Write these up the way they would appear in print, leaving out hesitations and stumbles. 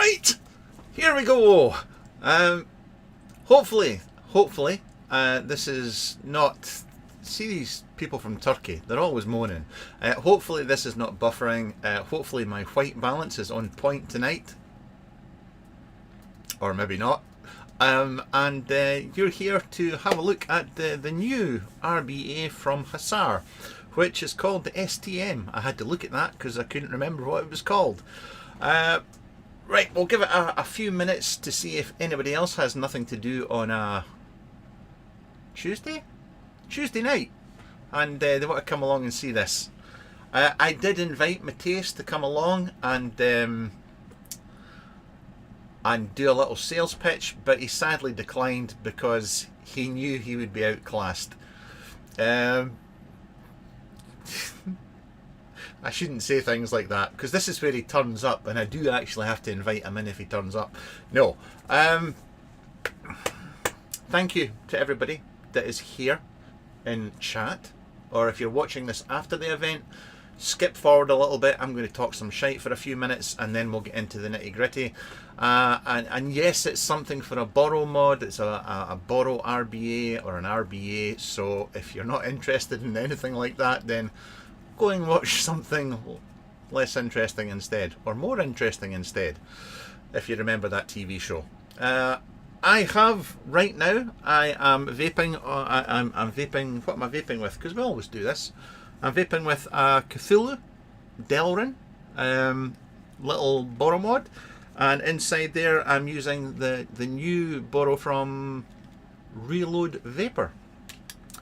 Right, here we go. Hopefully, this is not. See these people from Turkey, they're always moaning. Hopefully this is not buffering. Hopefully my white balance is on point tonight. Or maybe not. And you're here to have a look at the new RBA from Hussar, which is called the STM. I had to look at that because I couldn't remember what it was called. Right, we'll give it a few minutes to see if anybody else has nothing to do on a Tuesday night, and they want to come along and see this. I did invite Matthias to come along and do a little sales pitch, but he sadly declined because he knew he would be outclassed. I shouldn't say things like that, because this is where he turns up, and I do actually have to invite him in if he turns up. No. Thank you to everybody that is here in chat, or if you're watching this after the event, skip forward a little bit. I'm going to talk some shite for a few minutes, and then we'll get into the nitty gritty. And yes, it's something for a borrow mod. It's a borrow RBA or an RBA. So if you're not interested in anything like that, then go and watch something less interesting instead, or more interesting instead, if you remember that TV show. I have right now. I am vaping. I'm vaping. What am I vaping with? Because we always do this. I'm vaping with a Cthulhu Delrin little borrow mod, and inside there I'm using the new borrow from Reload Vapor,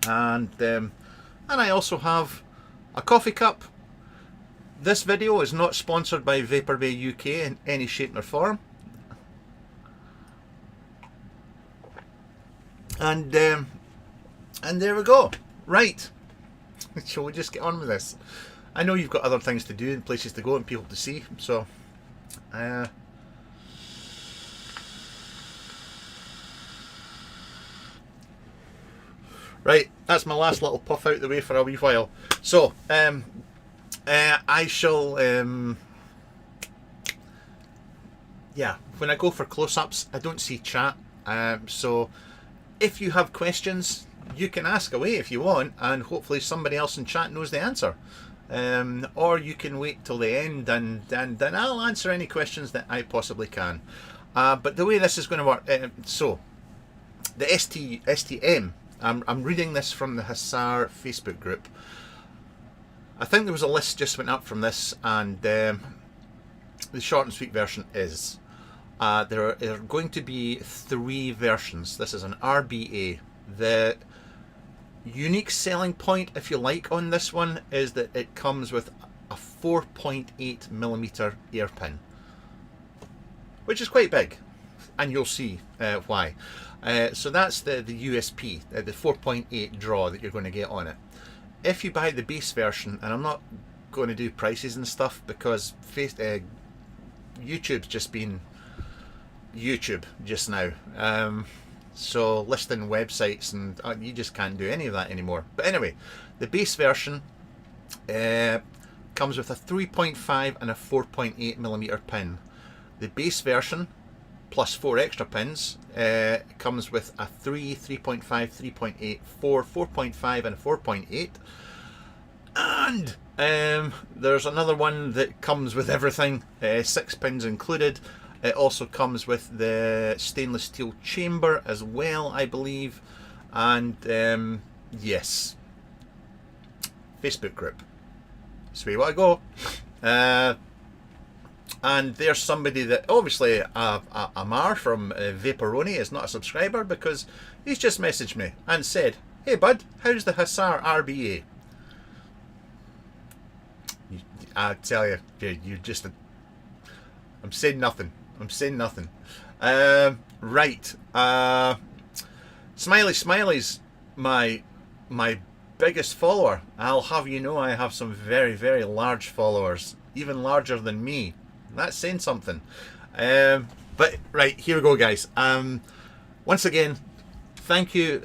and I also have a coffee cup. This video is not sponsored by Vapor Bay UK in any shape or form. And there we go. Right. Shall we just get on with this? I know you've got other things to do and places to go and people to see, so right, that's my last little puff out the way for a wee while. So I shall yeah, when I go for close-ups I don't see chat, so if you have questions you can ask away if you want, and hopefully somebody else in chat knows the answer, or you can wait till the end and I'll answer any questions that I possibly can. But the way this is going to work, so the STM, I'm reading this from the Hussar Facebook group. I think there was a list just went up from this, and the short and sweet version is there are going to be 3 versions. This is an RBA. The unique selling point, if you like, on this one is that it comes with a 4.8mm air pin, which is quite big, and you'll see why. So that's the USP, the 4.8 draw that you're going to get on it. If you buy the base version, and I'm not going to do prices and stuff because YouTube's just been YouTube just now. So listing websites, and you just can't do any of that anymore. But anyway, the base version comes with a 3.5 and a 4.8mm pin. The base version plus 4 extra pins comes with a 3.5, 3.8, 4, 4.5 and a 4.8. And there's another one that comes with everything, 6 pins included. It also comes with the stainless steel chamber as well, I believe. And yes, Facebook group. So we want to go. And there's somebody that obviously Amar from Vaporoni is not a subscriber, because he's just messaged me and said, "Hey bud, how's the Hussar RBA?" I tell you, you're just I'm saying nothing. Right. Smiley's my biggest follower. I'll have you know, I have some very, very large followers, even larger than me. That's saying something. But right, here we go, guys. Once again, thank you.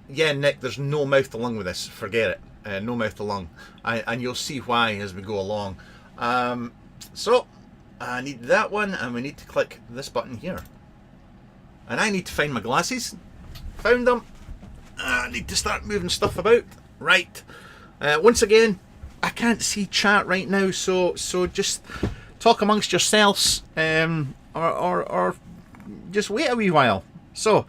Yeah, Nick, there's no mouth to lung with this. Forget it. No mouth to lung. And you'll see why as we go along. So I need that one, and we need to click this button here. And I need to find my glasses. Found them. I need to start moving stuff about. Right. Once again, I can't see chat right now, so just talk amongst yourselves, or just wait a wee while. So,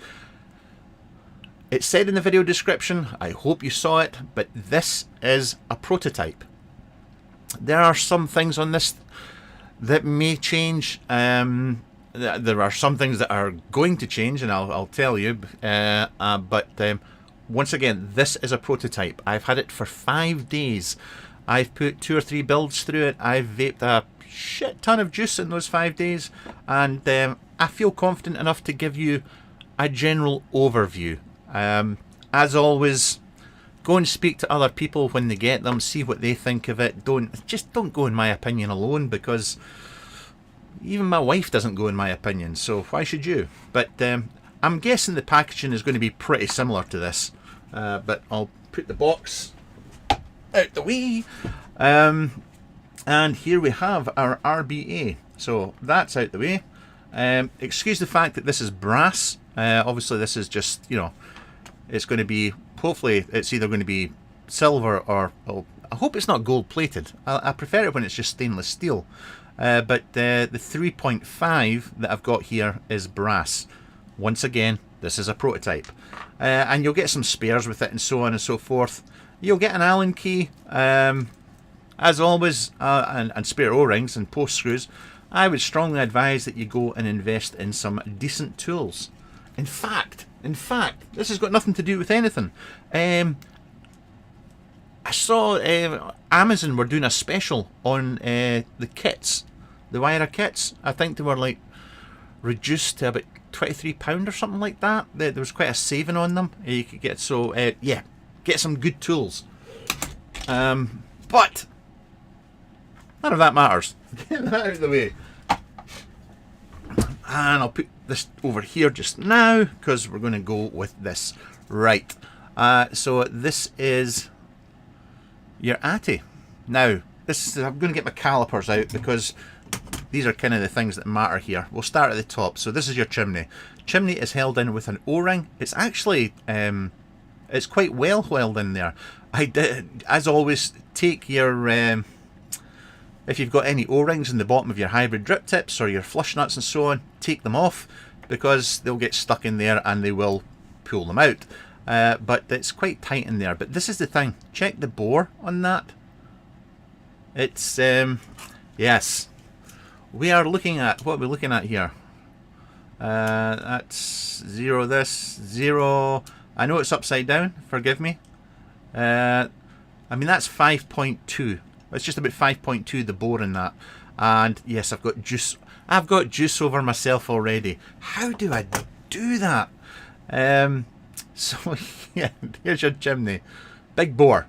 it said in the video description, I hope you saw it, but this is a prototype. There are some things on this that may change. There are some things that are going to change, and I'll tell you. But once again, this is a prototype. I've had it for 5 days. I've put 2 or 3 builds through it. I've vaped a shit ton of juice in those 5 days, and I feel confident enough to give you a general overview. As always, go and speak to other people when they get them, see what they think of it. Don't go in my opinion alone, because even my wife doesn't go in my opinion, so why should you? But I'm guessing the packaging is going to be pretty similar to this, but I'll put the box out the way. And here we have our RBA, so that's out the way. Excuse the fact that this is brass. Obviously this is just, you know, it's going to be, hopefully it's either going to be silver or, well, I hope it's not gold plated. I prefer it when it's just stainless steel. But the 3.5 that I've got here is brass. Once again, this is a prototype. And you'll get some spares with it and so on and so forth. You'll get an Allen key, as always, and spare O-rings and post screws. I would strongly advise that you go and invest in some decent tools. In fact, this has got nothing to do with anything. I saw Amazon were doing a special on the kits, the wire kits. I think they were like reduced to about £23 or something like that. There was quite a saving on them. You could get, so yeah, get some good tools. But none of that matters. Get that out of the way. And I'll put this over here just now, because we're going to go with this. Right. So this is your ATI. Now, I'm going to get my calipers out, because these are kind of the things that matter here. We'll start at the top. So this is your chimney. Chimney is held in with an O-ring. It's actually, it's quite well held in there. I did, as always, take your, if you've got any O-rings in the bottom of your hybrid drip tips or your flush nuts and so on, take them off, because they'll get stuck in there and they will pull them out. But it's quite tight in there. But this is the thing. Check the bore on that. It's, yes. We are looking at, what are we looking at here? That's 0 this, 0. I know it's upside down, forgive me. I mean, that's 5.2. It's just about 5.2, the bore in that. And yes, I've got juice. I've got juice over myself already. How do I do that? So yeah, here's your chimney. Big bore.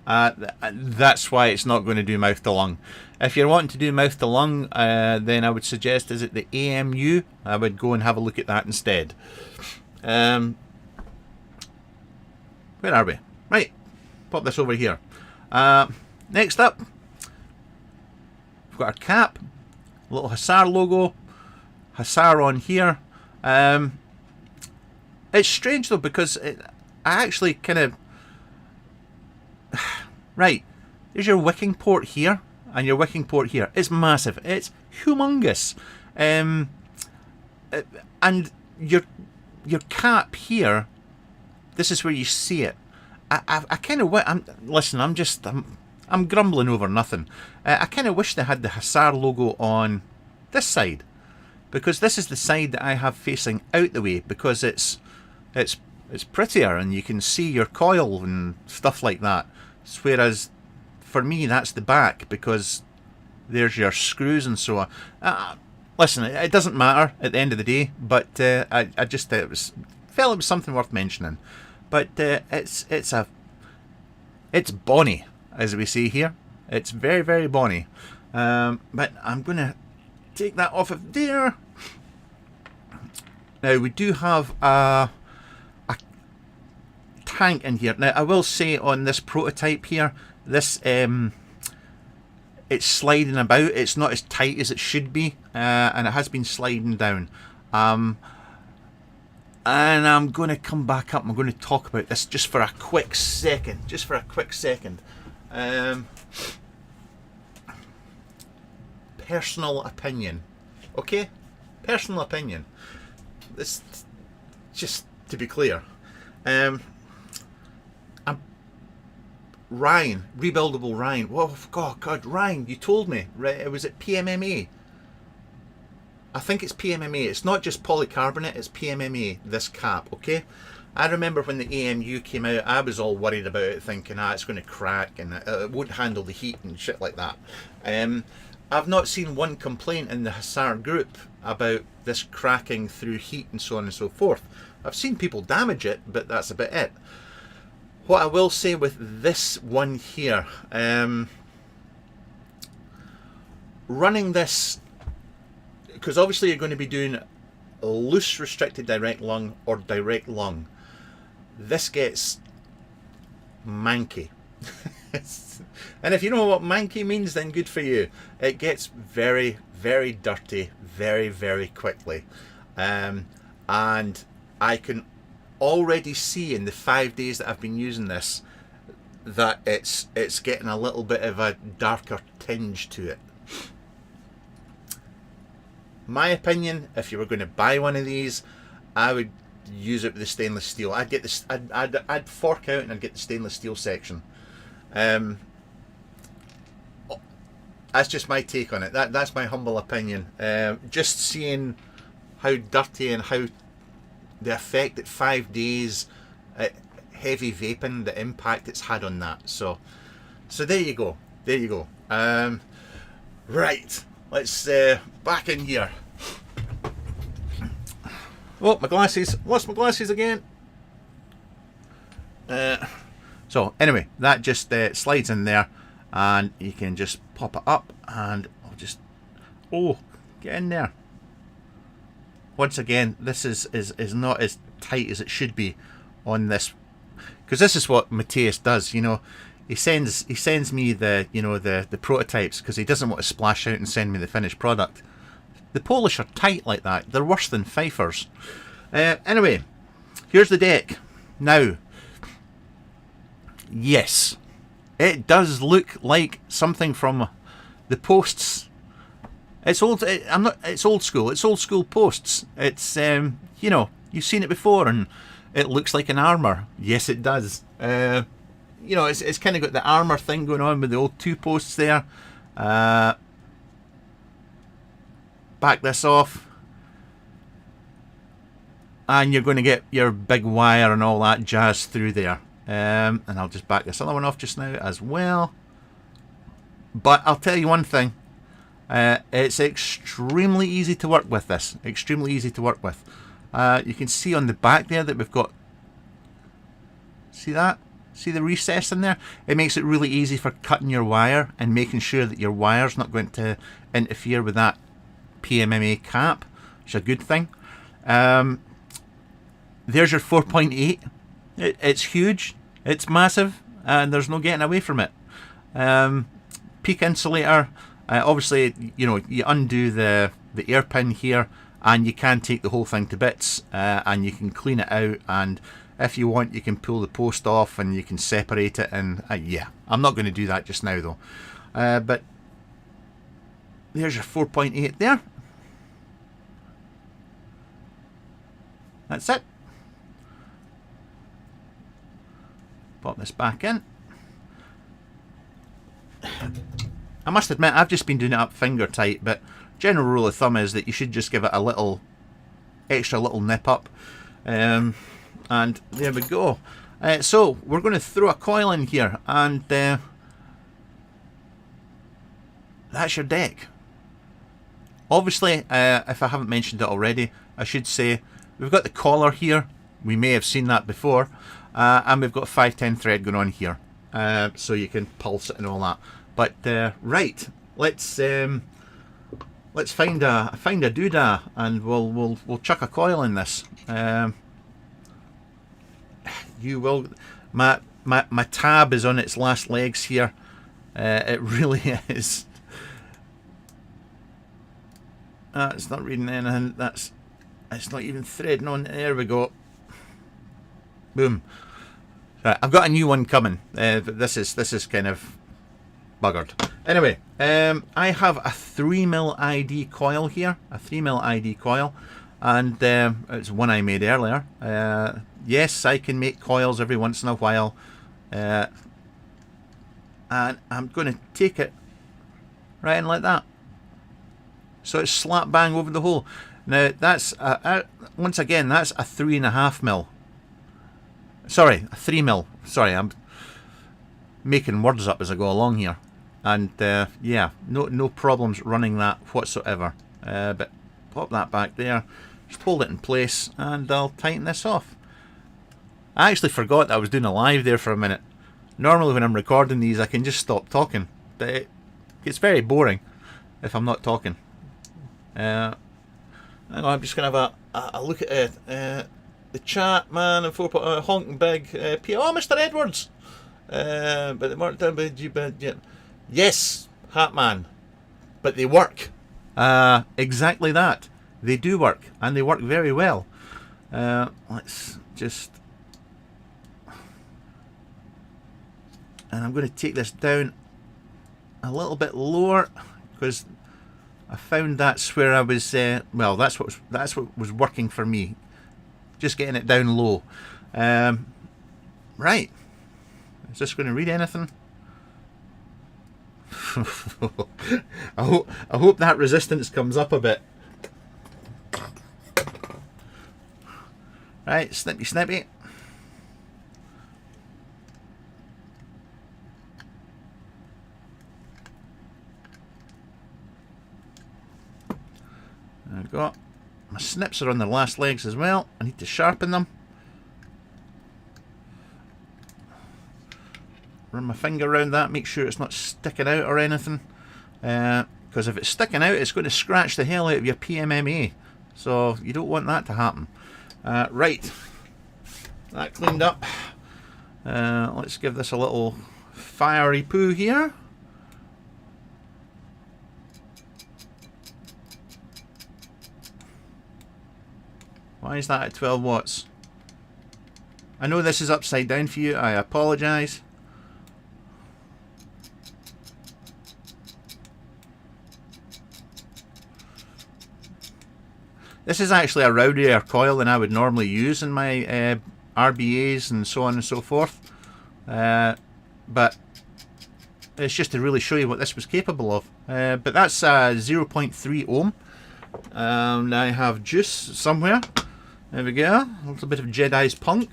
That's why it's not going to do mouth to lung. If you're wanting to do mouth to lung, then I would suggest, is it the AMU? I would go and have a look at that instead. Where are we? Right, pop this over here. Next up, we've got our cap, little Hussar logo, Hussar on here. It's strange though, because I actually kind of, right, there's your wicking port here, and your wicking port here. It's massive, it's humongous. And your cap here, this is where you see it. I kind of, I'm grumbling over nothing. I kind of wish they had the Hussar logo on this side, because this is the side that I have facing out the way, because it's prettier and you can see your coil and stuff like that. Whereas for me, that's the back, because there's your screws and so on. Listen, it doesn't matter at the end of the day, but I just felt it was something worth mentioning. But it's bonny, as we see here. It's very, very bonny. But I'm going to take that off of there. Now, we do have a tank in here. Now, I will say on this prototype here, this it's sliding about. It's not as tight as it should be, and it has been sliding down. And I'm going to come back up. I'm going to talk about this just for a quick second. Personal opinion. Okay? Personal opinion. This, just to be clear. Ryan, rebuildable Ryan. Whoa, God, Ryan, you told me. Right, was it PMMA? I think it's PMMA. It's not just polycarbonate, it's PMMA, this cap, okay? I remember when the AMU came out, I was all worried about it, thinking, it's going to crack and it won't handle the heat and shit like that. I've not seen one complaint in the Hussar group about this cracking through heat and so on and so forth. I've seen people damage it, but that's about it. What I will say with this one here, running this, because obviously you're going to be doing a loose restricted direct lung or direct lung, this gets manky. And if you know what manky means, then good for you. It gets very, very dirty very, very quickly. And I can already see in the 5 days that I've been using this that it's getting a little bit of a darker tinge to it. My opinion, if you were going to buy one of these, I would use it with the stainless steel. I'd get this. I'd fork out and I'd get the stainless steel section. That's just my take on it. That's my humble opinion. Just seeing how dirty and how the effect that 5 days heavy vaping, the impact it's had on that. So there you go. There you go. Right. Let's back in here. Oh, my glasses. Lost my glasses again. So anyway, that just slides in there, and you can just pop it up, and I'll just get in there. Once again, this is not as tight as it should be on this, because this is what Matthias does. You know, he sends me the the prototypes because he doesn't want to splash out and send me the finished product. The Polish are tight like that. They're worse than Pfeiffer's. Anyway, here's the deck. Now, yes, it does look like something from the posts. It's old. It's old school. It's old school posts. It's you know, you've seen it before, and it looks like an armour. Yes, it does. You know, it's kind of got the armour thing going on with the old two posts there. Back this off, and you're going to get your big wire and all that jazz through there. And I'll just back this other one off just now as well. But I'll tell you one thing. It's extremely easy to work with this. Extremely easy to work with. You can see on the back there that we've got... See that? See the recess in there? It makes it really easy for cutting your wire and making sure that your wire's not going to interfere with that PMMA cap, which is a good thing. There's your 4.8. It's huge. It's massive, and there's no getting away from it. Peak insulator. Obviously, you know, you undo the air pin here, and you can take the whole thing to bits, and you can clean it out, and if you want, you can pull the post off and you can separate it. And yeah, I'm not going to do that just now though. But there's your 4.8 there. That's it. Pop this back in. I must admit, I've just been doing it up finger tight, but general rule of thumb is that you should just give it a little extra little nip up. And there we go. So we're going to throw a coil in here, and that's your deck. Obviously, if I haven't mentioned it already, I should say we've got the collar here. We may have seen that before, and we've got 510 thread going on here, so you can pulse it and all that. But right, let's find a doodah, and we'll chuck a coil in this. You will. My tab is on its last legs here. It really is. It's not reading anything. It's not even threading on. There we go. Boom. Right, I've got a new one coming. This is kind of buggered. Anyway, I have a 3mm ID coil here, a 3mm ID coil, and it's one I made earlier. Yes, I can make coils every once in a while, and I'm going to take it right in like that, so it's slap bang over the hole. Now that's once again, that's a 3.5mm. Sorry, a 3mm. Sorry, I'm making words up as I go along here. And yeah, no problems running that whatsoever. But pop that back there, just hold it in place, and I'll tighten this off. I actually forgot that I was doing a live there for a minute. Normally when I'm recording these I can just stop talking, but it's very boring if I'm not talking. Hang on, I'm just going to have a look at it. The chat, man, and honking big. Oh, Mr. Edwards! But they weren't done by yeah. Yes, Hatman, but they work. Exactly that. They do work, and they work very well. Let's just... And I'm going to take this down a little bit lower, because I found that's where I was... well, that's what was working for me. Just getting it down low. Right. Is this going to read anything? I hope that resistance comes up a bit. Right, snippy snippy. There we go. My snips are on the last legs as well. I need to sharpen them. Run my finger around that, make sure it's not sticking out or anything. Because if it's sticking out, it's going to scratch the hell out of your PMMA. So you don't want that to happen. Right. That cleaned up. Let's give this a little fiery poo here. Why is that at 12 watts? I know this is upside down for you. I apologise. This is actually a rowdier coil than I would normally use in my RBAs and so on and so forth. But it's just to really show you what this was capable of. But that's 0.3 ohm. And I have juice somewhere. There we go. A little bit of Jedi's punk.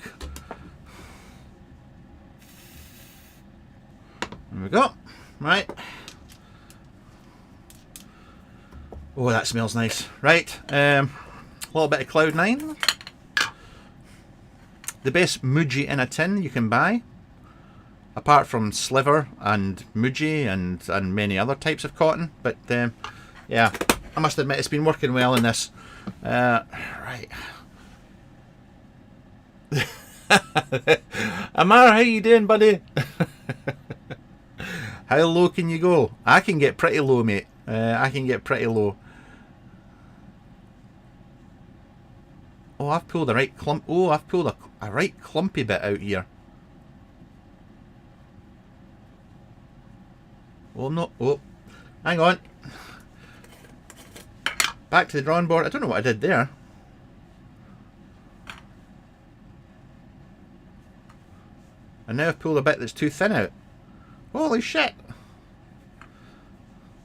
There we go. Right. Oh, that smells nice. Right. A little bit of Cloud9. The best Muji in a tin you can buy. Apart from Sliver and Muji and many other types of cotton. But yeah, I must admit it's been working well in this. Right. Amar, how you doing, buddy? How low can you go? I can get pretty low, mate. I can get pretty low. Oh, I've pulled a right clump. Oh, I've pulled a right clumpy bit out here. Oh no! Oh, hang on. Back to the drawing board. I don't know what I did there. And now I've pulled a bit that's too thin out. Holy shit!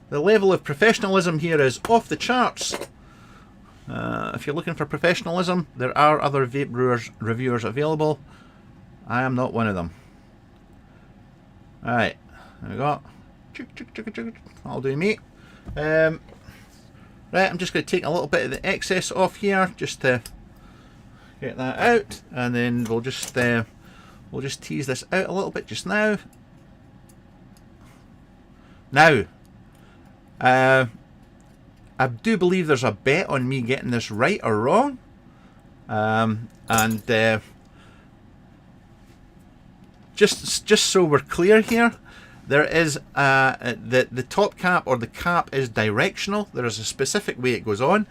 The level of professionalism here is off the charts. If you're looking for professionalism, there are other vape reviewers available. I am not one of them. Alright, there we go. That'll do me. Right, I'm just going to take a little bit of the excess off here, just to get that out, and then we'll just tease this out a little bit just now. Now, I do believe there's a bet on me getting this right or wrong, and just so we're clear here, there is the top cap, or the cap, is directional. There is a specific way it goes on.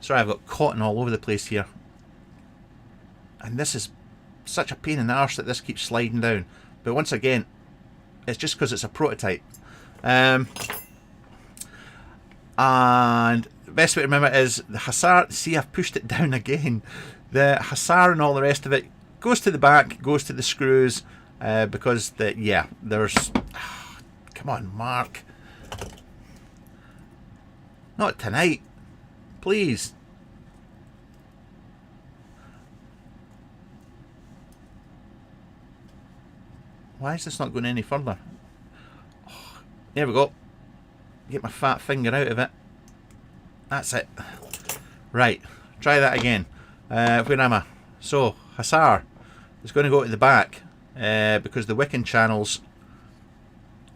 Sorry, I've got cotton all over the place here, and this is such a pain in the arse that this keeps sliding down. But once again, it's just because it's a prototype. And the best way to remember it is the Hussar. See, I've pushed it down again. The Hussar and all the rest of it goes to the back, goes to the screws, because there's... come on, Mark. Not tonight. Please. Why is this not going any further? Oh, there we go. Get my fat finger out of it. That's it. Right. Try that again. Where am I? So, Hussar is going to go to the back because the Wicking channels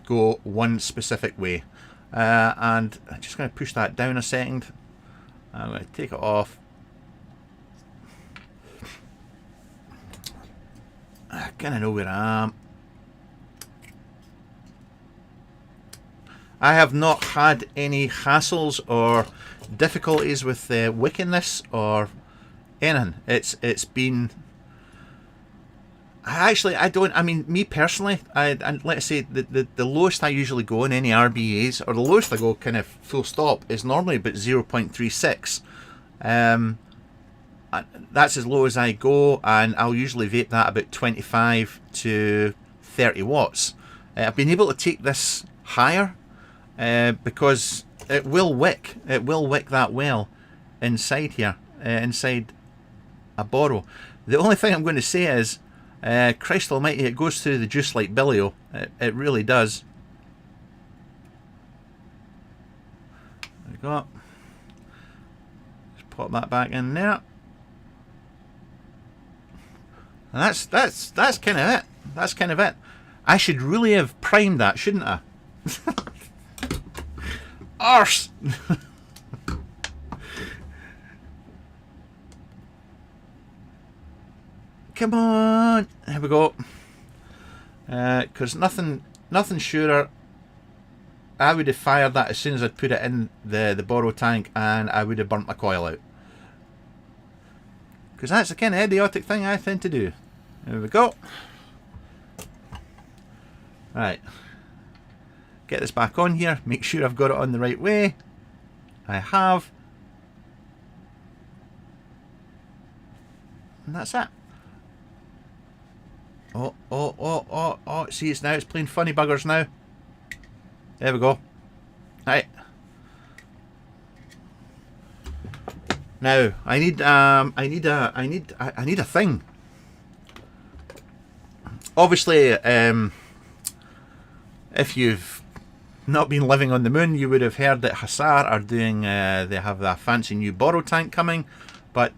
go one specific way. And I'm just going to push that down a second. I'm going to take it off. I kind of know where I am. I have not had any hassles or difficulties with wicking this or anything. It's been... I mean, me personally, let's say the lowest I usually go in any RBAs, or the lowest I go kind of full stop, is normally about 0.36. That's as low as I go, and I'll usually vape that about 25 to 30 watts. I've been able to take this higher because it will wick. It will wick that well inside here, inside a borrow. The only thing I'm going to say is, Christ almighty, it goes through the juice like billio. It really does. There we go. Just pop that back in there. And that's kind of it. That's kind of it. I should really have primed that, shouldn't I? Arse! Come on! Here we go. Because nothing surer. I would have fired that as soon as I'd put it in the borrow tank, and I would have burnt my coil out. Because that's the kind of idiotic thing I tend to do. There we go. Right. Get this back on here. Make sure I've got it on the right way. I have. And that's it. Oh. See, it's playing funny buggers now. There we go. Right. Now, I need a thing. Obviously, if you've not been living on the moon, you would have heard that Hussar are doing, they have a fancy new borrow tank coming, but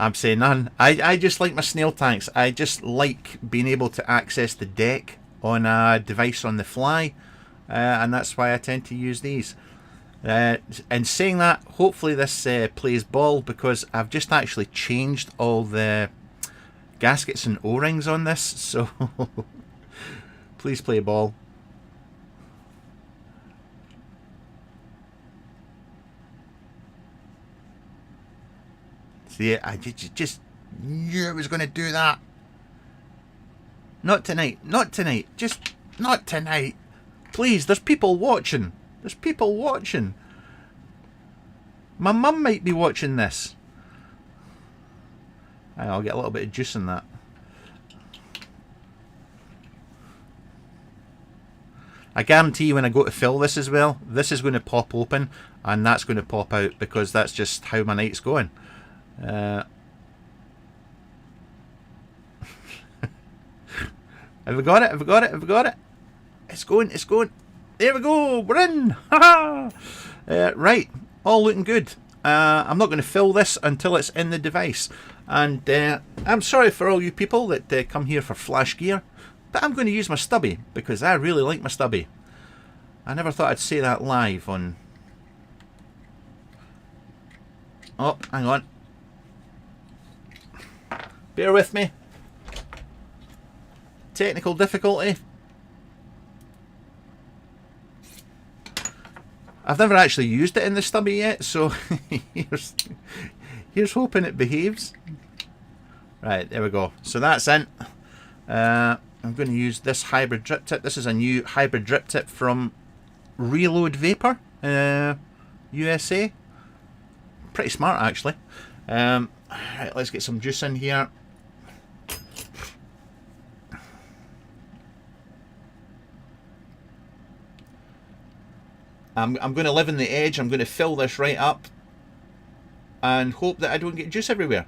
I'm saying none. I just like my snail tanks. I just like being able to access the deck on a device on the fly, and that's why I tend to use these. And saying that, hopefully this plays ball, because I've just actually changed all the gaskets and O-rings on this, so please play ball. See, I just knew I was going to do that. Not tonight, not tonight, just not tonight. Please, there's people watching. There's people watching. My mum might be watching this. I'll get a little bit of juice in that. I guarantee you when I go to fill this as well, this is going to pop open and that's going to pop out, because that's just how my night's going. Have we got it? Have we got it? Have we got it? It's going, it's going. There we go, we're in! Right, all looking good. I'm not going to fill this until it's in the device. And I'm sorry for all you people that come here for flash gear, but I'm going to use my stubby, because I really like my stubby. I never thought I'd say that live on... Oh, hang on. Bear with me. technical difficulty. I've never actually used it in the stubby yet, so here's hoping it behaves. Right, there we go. So that's in. I'm going to use this hybrid drip tip. This is a new hybrid drip tip from Reload Vapor, USA. Pretty smart, actually. Right, let's get some juice in here. I'm going to live in the edge. I'm going to fill this right up and hope that I don't get juice everywhere.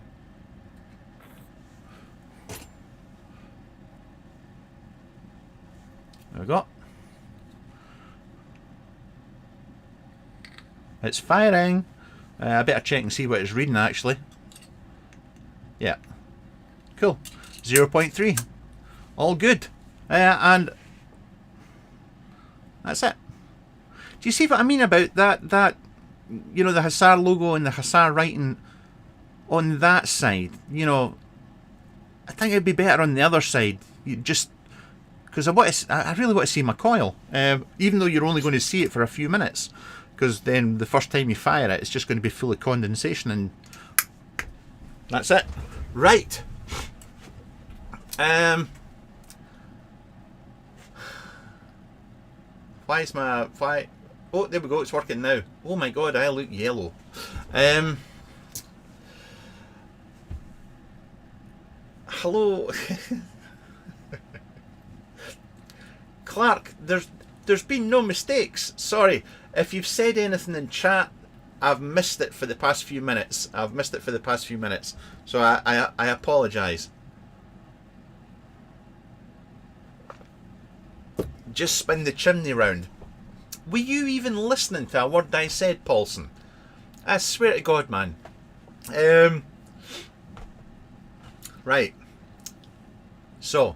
There we go. It's firing. I better check and see what it's reading actually. Yeah. Cool. 0.3. All good. And that's it. Do you see what I mean about that, you know, the Hussar logo and the Hussar writing on that side? You know, I think it'd be better on the other side. You just, because I really want to see my coil, even though you're only going to see it for a few minutes, because then the first time you fire it, it's just going to be full of condensation, and that's it. Right. Why? Oh, there we go, it's working now. Oh my god, I look yellow. Hello. Clark, there's been no mistakes. Sorry. If you've said anything in chat, I've missed it for the past few minutes. So I apologise. Just spin the chimney round. Were you even listening to a word I said, Paulson? I swear to God, man. Right. So,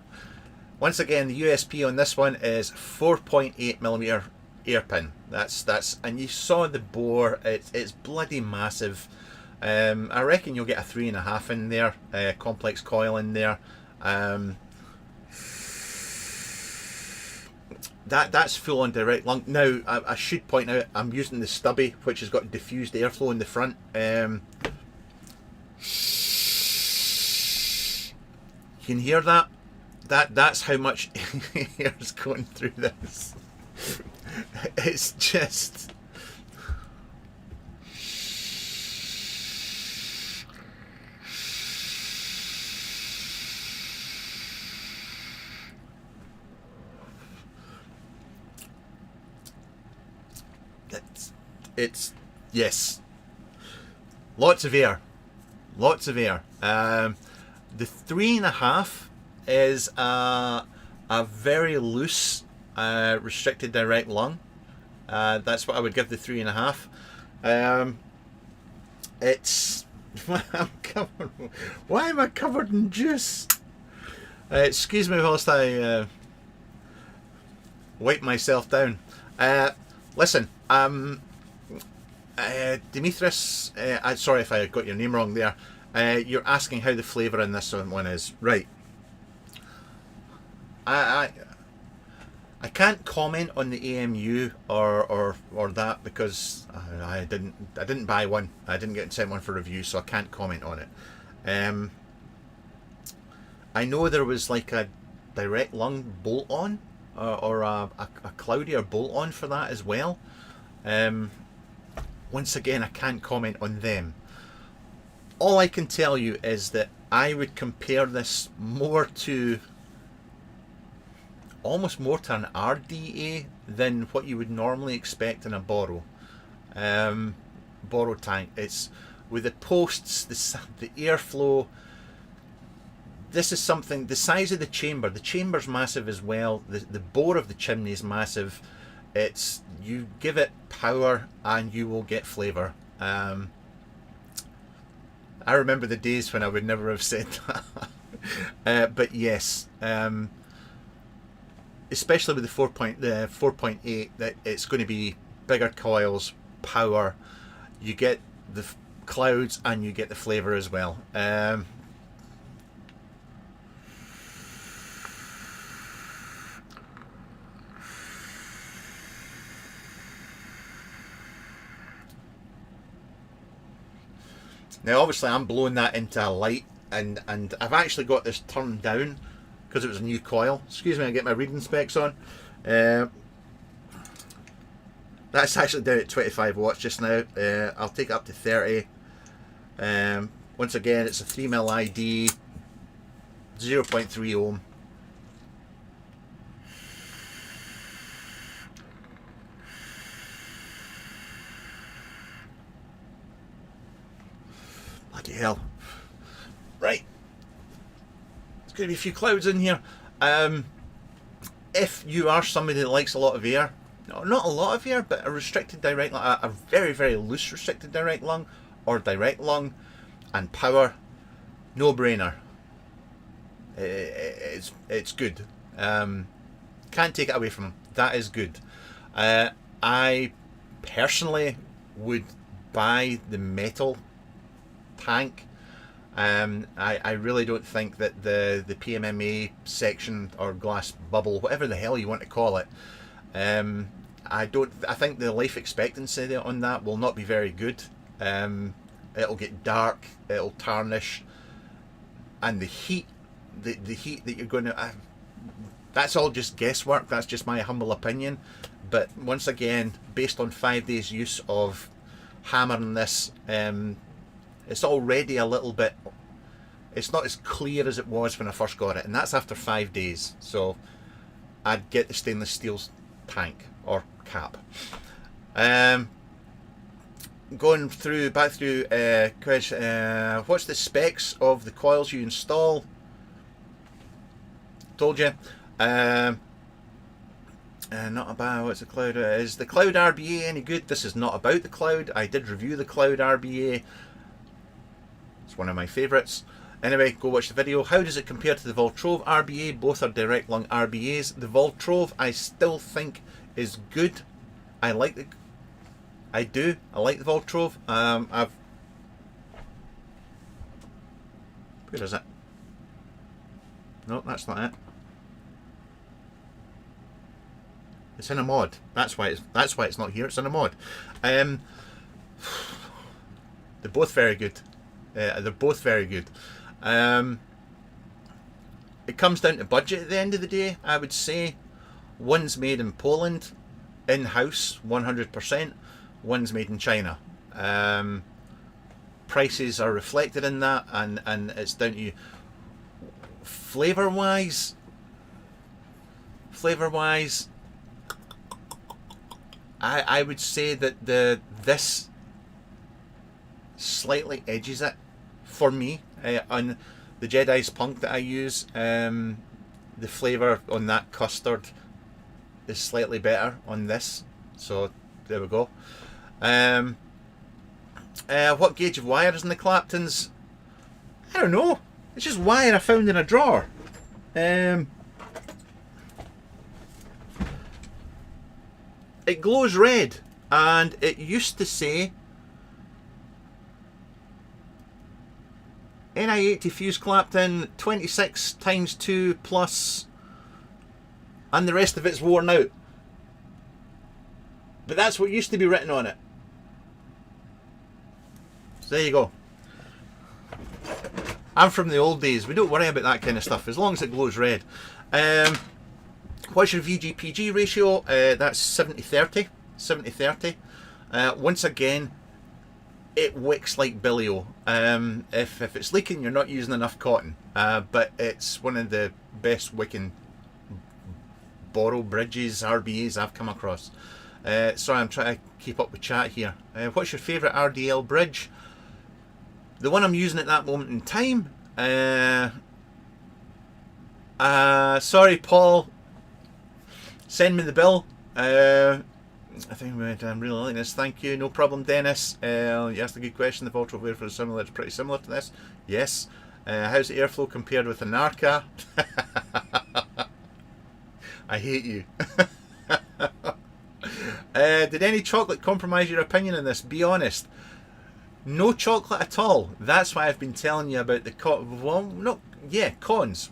once again, the USP on this one is 4.8mm air pin. That's, and you saw the bore. It's bloody massive. I reckon you'll get a 3.5 in there, complex coil in there. That's full on direct lung. Now I should point out I'm using the stubby, which has got diffused airflow in the front. You can hear that. That's how much air is going through this. It's just. It's yes, lots of air. The 3.5 is a very loose restricted direct lung. That's what I would give the 3.5. It's why am I covered in juice? Excuse me whilst I wipe myself down. Listen, Demetrius, sorry if I got your name wrong there. You're asking how the flavour in this one is. Right. I can't comment on the AMU or that because I didn't buy one. I didn't get sent one for review, so I can't comment on it. I know there was like a direct lung bolt on or a cloudier bolt on for that as well. Once again, I can't comment on them. All I can tell you is that I would compare this more to, almost more to an RDA than what you would normally expect in a Boro tank. It's with the posts, the airflow. This is something, the size of the chamber's massive as well. The bore of the chimney is massive. It's, you give it power and you will get flavour. I remember the days when I would never have said that. But yes, especially with the 4.8, that it's going to be bigger coils, power. You get the clouds and you get the flavour as well. Now obviously I'm blowing that into a light, and I've actually got this turned down because it was a new coil. Excuse me, I get my reading specs on. That's actually down at 25 watts just now. I'll take it up to 30. Once again, it's a 3mm ID, 0.3 ohm. Bloody hell. Right. There's going to be a few clouds in here. If you are somebody that likes a lot of air, no, not a lot of air, but a restricted direct lung, a very, very loose restricted direct lung, or direct lung, and power, no brainer. It's good. Can't take it away from them. That is good. I personally would buy the metal tank. I really don't think that the PMMA section or glass bubble, whatever the hell you want to call it, I think the life expectancy on that will not be very good. It'll get dark, it'll tarnish, and the heat that you're going to that's all just guesswork. That's just my humble opinion, but once again, based on 5 days use of hammering this, it's already a little bit, it's not as clear as it was when I first got it, and that's after 5 days. So I'd get the stainless steel tank or cap. Going through back through question, what's the specs of the coils you install? Told you. Not about, what's the cloud? Is the cloud RBA any good? This is not about the cloud. I did review the cloud RBA. It's one of my favourites. Anyway, go watch the video. How does it compare to the Voltrove RBA? Both are direct lung RBAs. The Voltrove I still think is good. I like the Voltrove. Where is it? No, that's not it. It's in a mod. That's why it's not here. It's in a mod. They're both very good. They're both very good. It comes down to budget at the end of the day, I would say. One's made in Poland, in-house, 100%. One's made in China. Prices are reflected in that, and it's down to you. Flavour-wise, I would say that this slightly edges it for me. On the Jedi's Punk that I use, the flavour on that custard is slightly better on this. So there we go. What gauge of wire is in the Claptons? I don't know. It's just wire I found in a drawer. It glows red, and it used to say Ni80 fuse Clapton 26 times 2 plus, and the rest of it's worn out. But that's what used to be written on it. So there you go. I'm from the old days. We don't worry about that kind of stuff as long as it glows red. What's your VGPG ratio? That's 70-30. 70-30. Once again, it wicks like Billy-O. If it's leaking, you're not using enough cotton. But it's one of the best wicking borrow bridges, RBAs I've come across. Sorry, I'm trying to keep up with chat here. What's your favourite RDL bridge? The one I'm using at that moment in time. Sorry, Paul. Send me the bill. I think I'm really liking this. Thank you. No problem, Dennis. You asked a good question. The Voltrove wafer is similar. It's pretty similar to this. Yes. How's the airflow compared with the Narca? I hate you. Did any chocolate compromise your opinion on this? Be honest. No chocolate at all. That's why I've been telling you about the cons.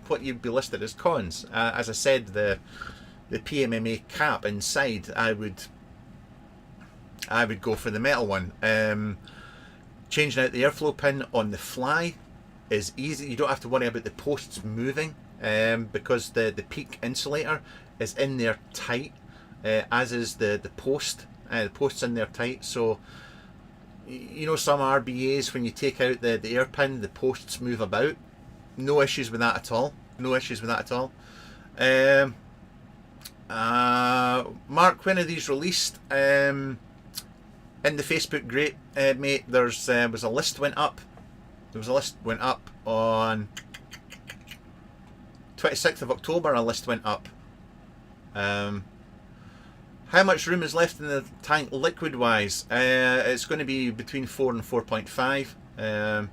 What you'd be listed as cons. As I said, the PMMA cap inside, I would go for the metal one. Changing out the airflow pin on the fly is easy. You don't have to worry about the posts moving because the peak insulator is in there tight, as is the post. The post's in there tight. So, you know, some RBAs, when you take out the air pin, the posts move about. No issues with that at all. No issues with that at all. Mark, when are these released? In the Facebook group, mate, was a list went up. There was a list went up on 26th of October. A list went up. How much room is left in the tank liquid wise? It's going to be between 4 and 4.5.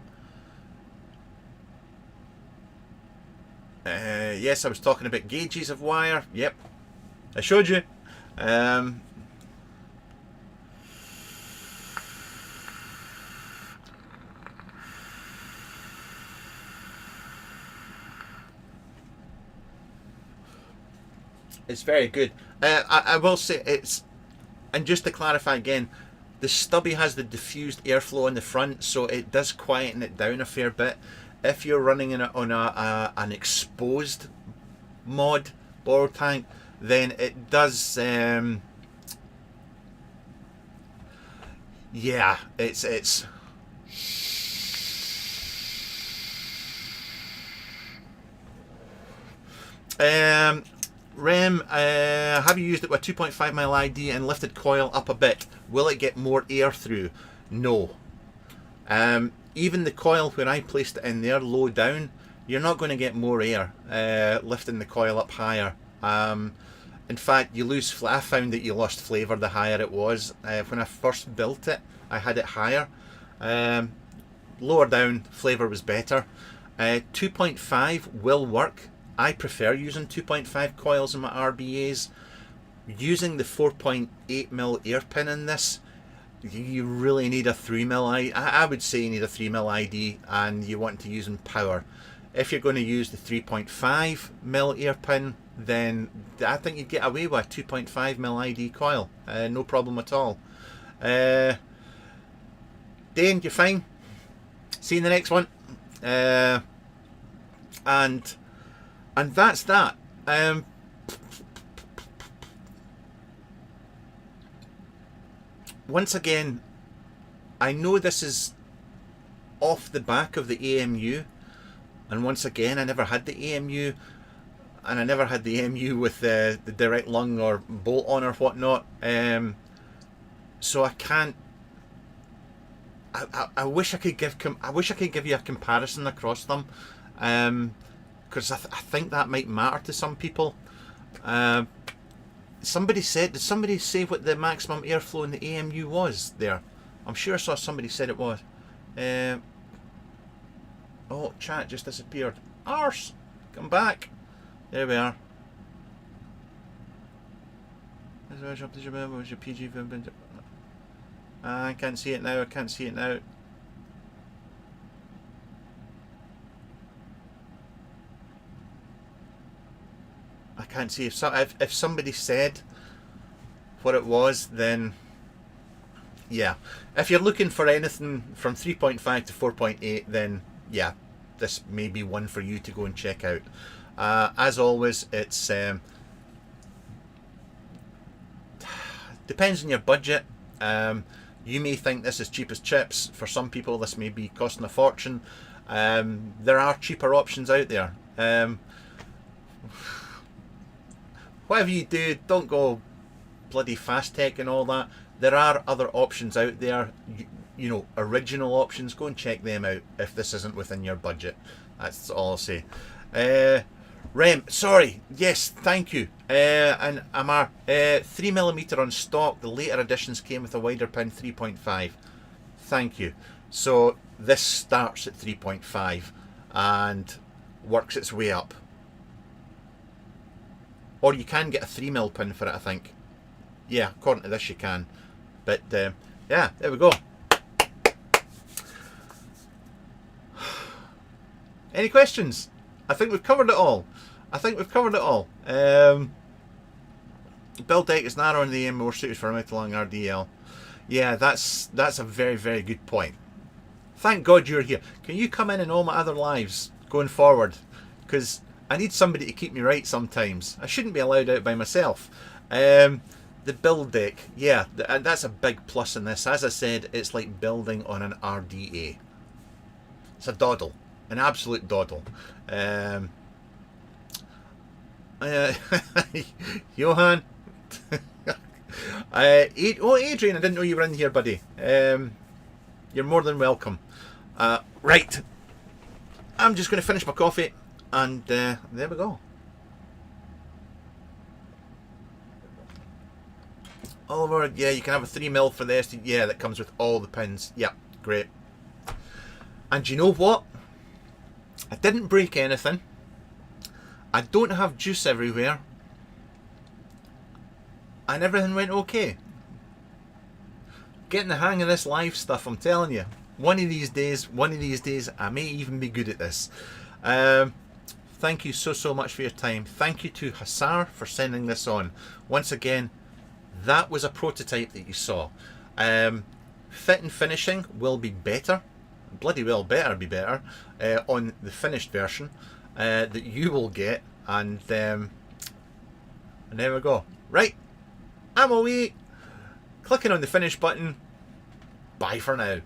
Yes, I was talking about gauges of wire. Yep, I showed you. It's very good. I will say it's, and just to clarify again, the stubby has the diffused airflow in the front, so it does quieten it down a fair bit. If you're running in on an exposed mod bore tank, then it does. Yeah, it's. Rem, have you used it with 2.5mm ID and lifted coil up a bit? Will it get more air through? No. Even the coil where I placed it in there low down, you're not going to get more air lifting the coil up higher. In fact, you lose. I found that you lost flavour the higher it was. When I first built it, I had it higher. Lower down, flavour was better. 2.5 will work. I prefer using 2.5 coils in my RBAs. Using the 4.8mm air pin in this, you really need a 3mm. I would say you need a 3mm ID, and you want to use in power. If you're going to use the 3.5mm air pin, then I think you'd get away with a 2.5mm ID coil. No problem at all. Dane, you're fine. See you in the next one. And that's that. Once again, I know this is off the back of the AMU, and once again, I never had the AMU, and I never had the AMU with the direct lung or bolt on or whatnot. So I can't. I wish I could give. I wish I could give you a comparison across them. Because I think that might matter to some people. Somebody said, did somebody say what the maximum airflow in the AMU was there? I'm sure I saw somebody said it was. Oh, chat just disappeared. Arse! Come back. There we are. What was your PG? I can't see it now, I can't see it now. I can't see if somebody said what it was, then yeah. If you're looking for anything from 3.5 to 4.8, then yeah, this may be one for you to go and check out. As always, it's depends on your budget. You may think this is cheap as chips. For some people, this may be costing a fortune. There are cheaper options out there. Whatever you do, don't go bloody fast tech and all that. There are other options out there, you know, original options. Go and check them out if this isn't within your budget. That's all I'll say. Rem, sorry, yes, thank you. And Amar, 3mm on stock. The later editions came with a wider pin, 3.5. Thank you. So this starts at 3.5 and works its way up. Or you can get a 3mm pin for it, I think. Yeah, according to this you can. But yeah, there we go. Any questions? I think we've covered it all. Build deck is narrow and the aim more suited for a metal long RDL. Yeah, that's a very, very good point. Thank God you're here. Can you come in all my other lives going forward? Because I need somebody to keep me right sometimes. I shouldn't be allowed out by myself. The build deck, yeah, that's a big plus in this. As I said, it's like building on an RDA. It's a doddle, an absolute doddle. Johan. Adrian, I didn't know you were in here, buddy. You're more than welcome. Right, I'm just going to finish my coffee, and there we go. Oliver, yeah, you can have a 3mm for the SD. Yeah, that comes with all the pins. Yeah, great. And you know what? I didn't break anything. I don't have juice everywhere. And everything went okay. Getting the hang of this live stuff, I'm telling you. One of these days, I may even be good at this. Thank you so much for your time. Thank you to Hussar for sending this on. Once again, that was a prototype that you saw. Fit and finishing will be better. Bloody well better be better on the finished version that you will get. And there we go. Right, I'm away. Clicking on the finish button. Bye for now.